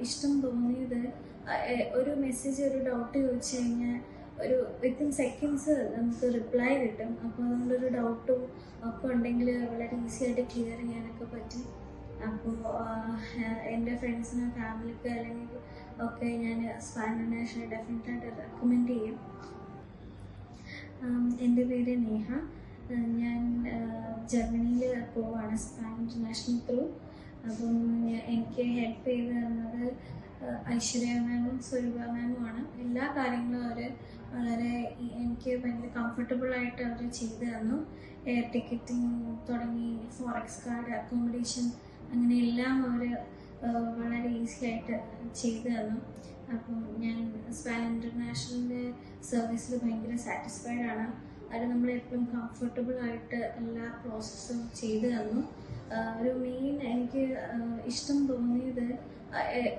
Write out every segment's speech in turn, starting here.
ഇഷ്ടം തോന്നിയത് ഒരു മെസ്സേജ് ഒരു ഡൗട്ട് ചോദിച്ചു കഴിഞ്ഞാൽ ഒരു വിത്തിൻ സെക്കൻഡ്സ് നമുക്ക് റിപ്ലൈ കിട്ടും. അപ്പോൾ അതുകൊണ്ടൊരു ഡൗട്ടും ഒക്കെ ഉണ്ടെങ്കിൽ വളരെ ഈസി ആയിട്ട് ക്ലിയർ ചെയ്യാനൊക്കെ പറ്റും. അപ്പോൾ എൻ്റെ ഫ്രണ്ട്സിനോ ഫാമിലിക്ക് അല്ലെങ്കിൽ ഒക്കെ ഞാൻ സ്പാൻ ഇന്റർനാഷണൽ ഡെഫിനറ്റായിട്ട് റെക്കമെൻഡ് ചെയ്യും. എൻ്റെ പേര് നേഹ. ഞാൻ ജർമ്മനിയിൽ പോവാണ് സ്പാൻ ഇന്റർനാഷണൽ ത്രൂ. അപ്പം എനിക്ക് ഹെൽപ്പ് ചെയ്ത് തന്നത് ഐശ്വര്യ മാമും സ്വരൂപ മാമുമാണ്. എല്ലാ കാര്യങ്ങളും അവർ വളരെ എനിക്ക് ഭയങ്കര കംഫർട്ടബിളായിട്ട് അവർ ചെയ്തു തന്നു. എയർ ടിക്കറ്റിംഗ് തുടങ്ങി ഫോറക്സ് കാർഡ്, അക്കോമഡേഷൻ, അങ്ങനെ എല്ലാം അവർ വളരെ ഈസി ആയിട്ട് ചെയ്തു തന്നു. അപ്പം ഞാൻ സ്പാൻ ഇൻ്റർനാഷണലിൻ്റെ സർവീസിൽ ഭയങ്കര സാറ്റിസ്ഫൈഡ് ആണ്. അത് നമ്മളെപ്പോഴും കംഫർട്ടബിളായിട്ട് എല്ലാ പ്രോസസ്സും ചെയ്തു തന്നു. ഒരു മെയിൻ എനിക്ക് ഇഷ്ടം തോന്നിയത്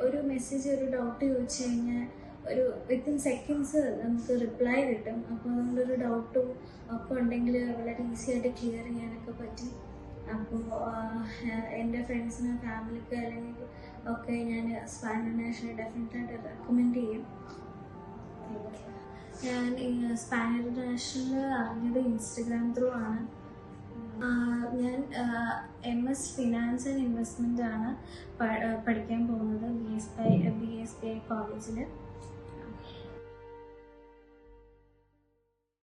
ഒരു മെസ്സേജ് ഒരു ഡൗട്ട് ചോദിച്ചു കഴിഞ്ഞാൽ ഒരു വിത്തിൻ സെക്കൻഡ്സ് നമുക്ക് റിപ്ലൈ കിട്ടും. അപ്പോൾ അതുകൊണ്ടൊരു ഡൗട്ടും ഒക്കെ ഉണ്ടെങ്കിൽ വളരെ ഈസി ആയിട്ട് ക്ലിയർ ചെയ്യാനൊക്കെ പറ്റും. അപ്പോൾ എൻ്റെ ഫ്രണ്ട്സിനോ ഫാമിലിക്ക് അല്ലെങ്കിൽ ഒക്കെ ഞാൻ സ്പാൻ ഇന്റർനാഷണൽ ഡെഫിനറ്റായിട്ട് റെക്കമെൻഡ് ചെയ്യും. ഞാൻ സ്പാൻ ഇന്റർനാഷണൽ അറിഞ്ഞത് ഇൻസ്റ്റഗ്രാം ത്രൂ ആണ്. ഞാൻ MS ഫിനാൻസ് ആൻഡ് ഇൻവെസ്റ്റ്മെൻ്റ് ആണ് പഠിക്കാൻ പോകുന്നത് BSBI കോളേജിൽ.